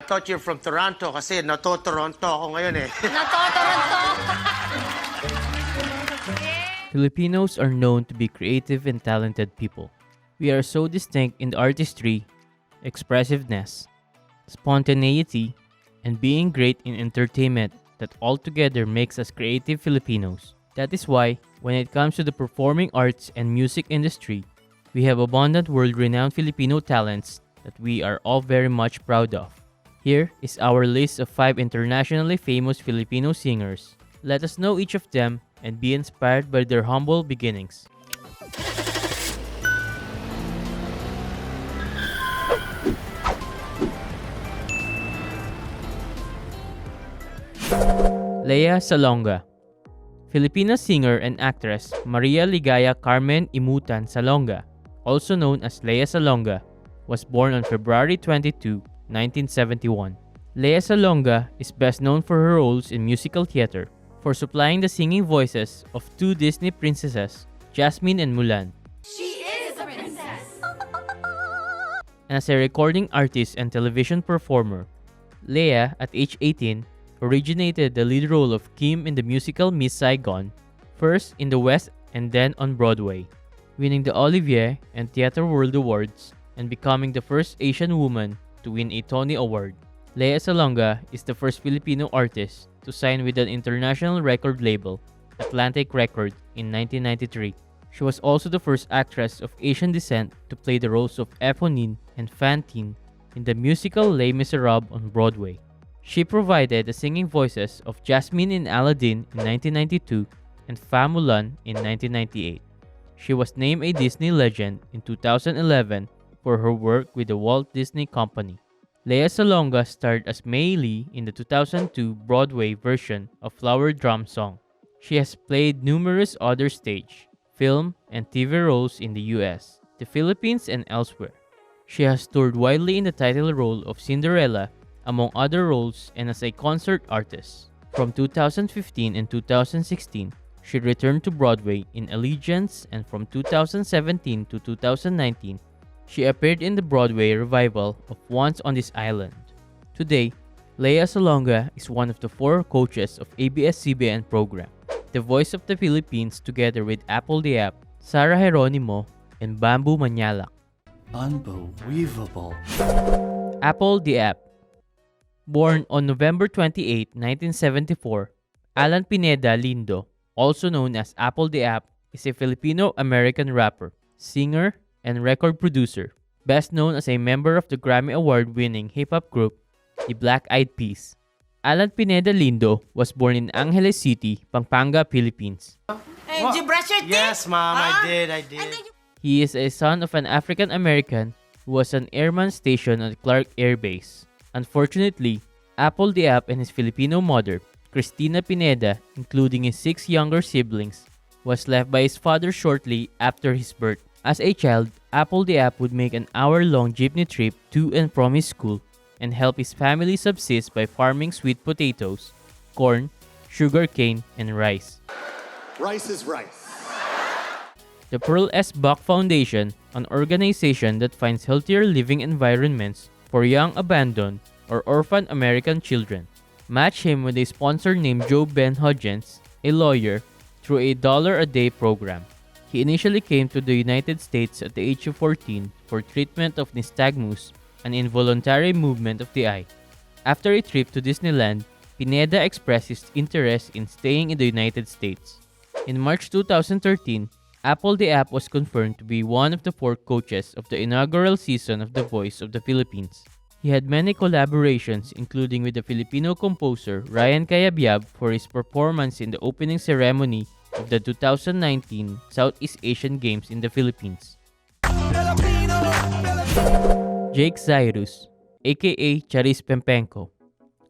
thought you're from Toronto kasi nato-Toronto ako ngayon eh. Nato-Toronto! Filipinos are known to be creative and talented people. We are so distinct in the artistry, expressiveness, spontaneity, and being great in entertainment that altogether makes us creative Filipinos. That is why, when it comes to the performing arts and music industry, we have abundant world-renowned Filipino talents that we are all very much proud of. Here is our list of 5 internationally famous Filipino singers. Let us know each of them and be inspired by their humble beginnings. Lea Salonga. Filipino singer and actress Maria Ligaya Carmen Imutan Salonga, also known as Lea Salonga, was born on February 22, 1971. Lea Salonga is best known for her roles in musical theater, for supplying the singing voices of 2 Disney princesses, Jasmine and Mulan. She is a princess! And as a recording artist and television performer, Lea, at age 18, originated the lead role of Kim in the musical Miss Saigon, first in the West and then on Broadway, winning the Olivier and Theatre World Awards and becoming the first Asian woman to win a Tony Award. Lea Salonga is the first Filipino artist to sign with an international record label, Atlantic Records, in 1993. She was also the first actress of Asian descent to play the roles of Eponine and Fantine in the musical Les Miserables on Broadway. She provided the singing voices of Jasmine in Aladdin in 1992 and Fa Mulan in 1998. She was named a Disney legend in 2011 for her work with the Walt Disney Company. Lea Salonga starred as Mei Lee in the 2002 Broadway version of Flower Drum Song. She has played numerous other stage, film, and TV roles in the US, the Philippines, and elsewhere. She has toured widely in the title role of Cinderella, among other roles, and as a concert artist. From 2015 and 2016, she returned to Broadway in Allegiance, and from 2017 to 2019, she appeared in the Broadway revival of Once on This Island. Today, Lea Salonga is one of the 4 coaches of ABS-CBN program, The Voice of the Philippines, together with Apple the App, Sarah Geronimo, and Bamboo Manyalak. Unbelievable. Apple the App. Born on November 28, 1974, Arnel Pineda Lindo, also known as Apple the App, is a Filipino-American rapper, singer, and record producer, best known as a member of the Grammy Award-winning hip-hop group, the Black Eyed Peas. Arnel Pineda Lindo was born in Angeles City, Pampanga, Philippines. Hey, did you brush your teeth? Yes, Mom, Huh? I did. He is a son of an African-American who was an airman stationed at Clark Air Base. Unfortunately, Apple the App and his Filipino mother, Cristina Pineda, including his 6 younger siblings, was left by his father shortly after his birth. As a child, Apple the App would make an hour-long jeepney trip to and from his school and help his family subsist by farming sweet potatoes, corn, sugarcane, and rice. Rice is rice. The Pearl S. Buck Foundation, an organization that finds healthier living environments for young abandoned or orphan American children, matched him with a sponsor named Joe Ben Hudgens, a lawyer, through a $1-a-day program. He initially came to the United States at the age of 14 for treatment of nystagmus, an involuntary movement of the eye. After a trip to Disneyland, Pineda expressed his interest in staying in the United States. In March 2013, Apple the App was confirmed to be one of the 4 coaches of the inaugural season of The Voice of the Philippines. He had many collaborations, including with the Filipino composer Ryan Cayabyab for his performance in the opening ceremony of the 2019 Southeast Asian Games in the Philippines. Jake Zyrus, aka Charice Pempengco.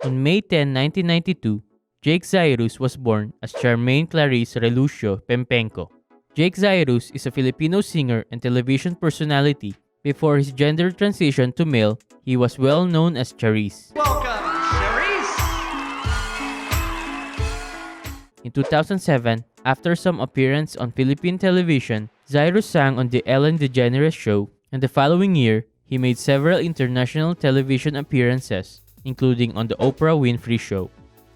On May 10, 1992, Jake Zyrus was born as Charmaine Clarice Relucio Pempengco. Jake Zyrus is a Filipino singer and television personality. Before his gender transition to male, he was well known as Charice. Welcome, Charice! In 2007, after some appearance on Philippine television, Zyrus sang on The Ellen DeGeneres Show, and the following year, he made several international television appearances, including on the Oprah Winfrey Show.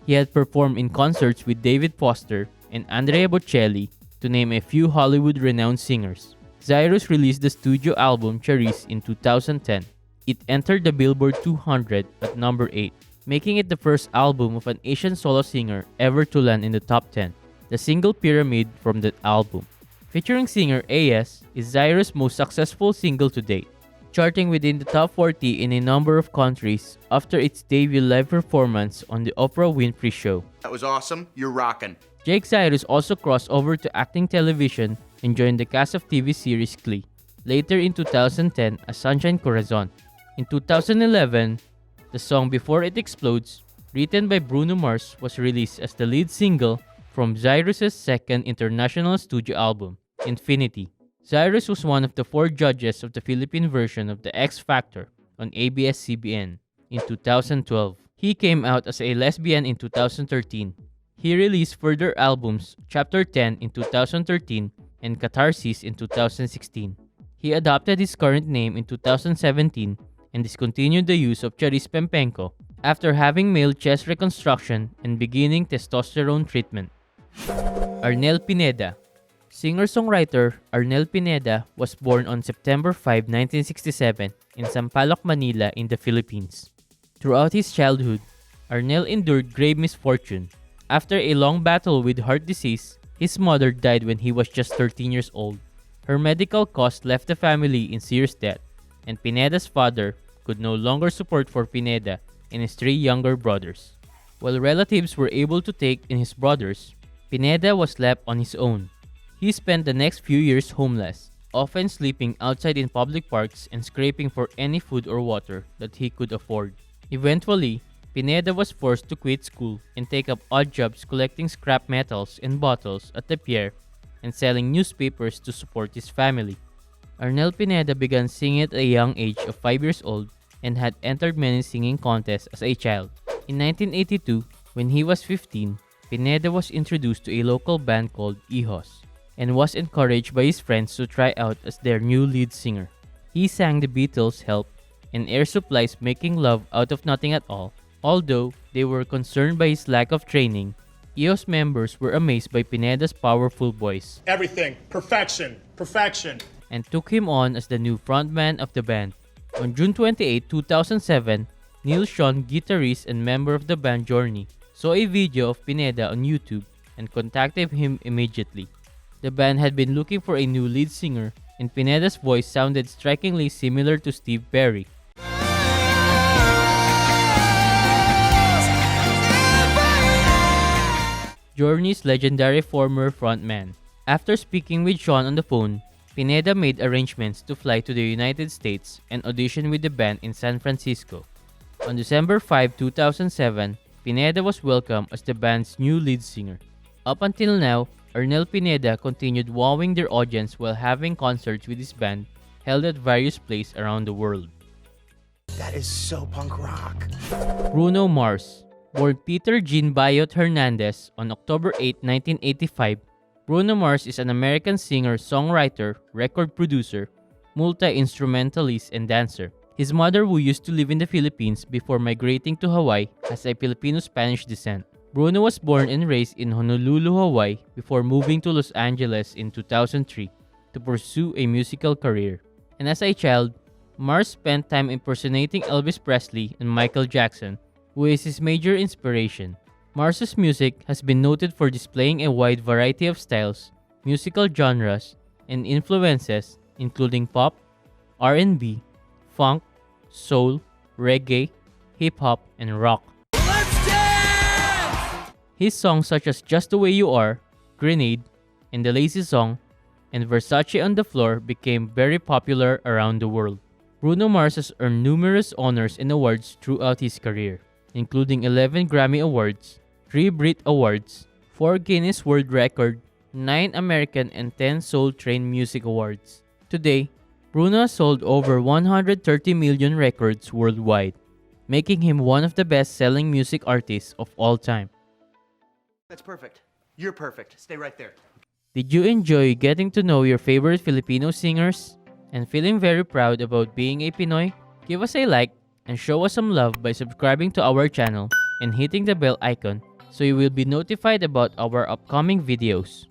He had performed in concerts with David Foster and Andrea Bocelli, to name a few Hollywood-renowned singers. Zyrus released the studio album Charice in 2010. It entered the Billboard 200 at number 8, making it the first album of an Asian solo singer ever to land in the top 10. The single Pyramid from that album, featuring singer AS, is Zyrus' most successful single to date, charting within the top 40 in a number of countries after its debut live performance on the Oprah Winfrey Show. That was awesome. You're rocking. Jake Zyrus also crossed over to acting television and joined the cast of TV series Glee, later in 2010 as Sunshine Corazon. In 2011, the song Before It Explodes, written by Bruno Mars, was released as the lead single from Zyrus' second international studio album, Infinity. Zyrus was one of the 4 judges of the Philippine version of The X Factor on ABS-CBN in 2012. He came out as a lesbian in 2013. He released further albums, Chapter 10 in 2013 and Catharsis in 2016. He adopted his current name in 2017 and discontinued the use of Charice Pempengco after having male chest reconstruction and beginning testosterone treatment. Arnel Pineda. Singer-songwriter Arnel Pineda was born on September 5, 1967 in Sampaloc, Manila in the Philippines. Throughout his childhood, Arnel endured grave misfortune. After a long battle with heart disease, his mother died when he was just 13 years old. Her medical costs left the family in serious debt, and Pineda's father could no longer support for Pineda and his 3 younger brothers. While relatives were able to take in his brothers, Pineda was left on his own. He spent the next few years homeless, often sleeping outside in public parks and scraping for any food or water that he could afford. Eventually, Pineda was forced to quit school and take up odd jobs collecting scrap metals and bottles at the pier and selling newspapers to support his family. Arnel Pineda began singing at a young age of 5 years old and had entered many singing contests as a child. In 1982, when he was 15, Pineda was introduced to a local band called Hijos and was encouraged by his friends to try out as their new lead singer. He sang the Beatles' Help and Air Supply's Making Love Out of Nothing at All. Although they were concerned by his lack of training, Hijos members were amazed by Pineda's powerful voice. Everything. Perfection. Perfection. And took him on as the new frontman of the band. On June 28, 2007, Neil Sean, guitarist and member of the band Journey, saw a video of Pineda on YouTube and contacted him immediately. The band had been looking for a new lead singer, and Pineda's voice sounded strikingly similar to Steve Perry. Journey's legendary former frontman. After speaking with Sean on the phone, Pineda made arrangements to fly to the United States and audition with the band in San Francisco. On December 5, 2007, Pineda was welcomed as the band's new lead singer. Up until now, Arnel Pineda continued wowing their audience while having concerts with his band held at various places around the world. That is so punk rock. Bruno Mars. Born Peter Jean Bayot Hernandez on October 8, 1985, Bruno Mars is an American singer, songwriter, record producer, multi-instrumentalist, and dancer. His mother, who used to live in the Philippines before migrating to Hawaii, has a Filipino-Spanish descent. Bruno was born and raised in Honolulu, Hawaii, before moving to Los Angeles in 2003 to pursue a musical career. And as a child, Mars spent time impersonating Elvis Presley and Michael Jackson, who is his major inspiration. Mars's music has been noted for displaying a wide variety of styles, musical genres, and influences, including pop, R&B, funk, soul, reggae, hip-hop, and rock. His songs such as Just the Way You Are, Grenade, and The Lazy Song, and Versace on the Floor became very popular around the world. Bruno Mars has earned numerous honors and awards throughout his career, including 11 Grammy Awards, 3 Brit Awards, 4 Guinness World Record, 9 American and 10 Soul Train Music Awards. Today, Bruno has sold over 130 million records worldwide, making him one of the best-selling music artists of all time. That's perfect. You're perfect. Stay right there. Did you enjoy getting to know your favorite Filipino singers and feeling very proud about being a Pinoy? Give us a like and show us some love by subscribing to our channel and hitting the bell icon so you will be notified about our upcoming videos.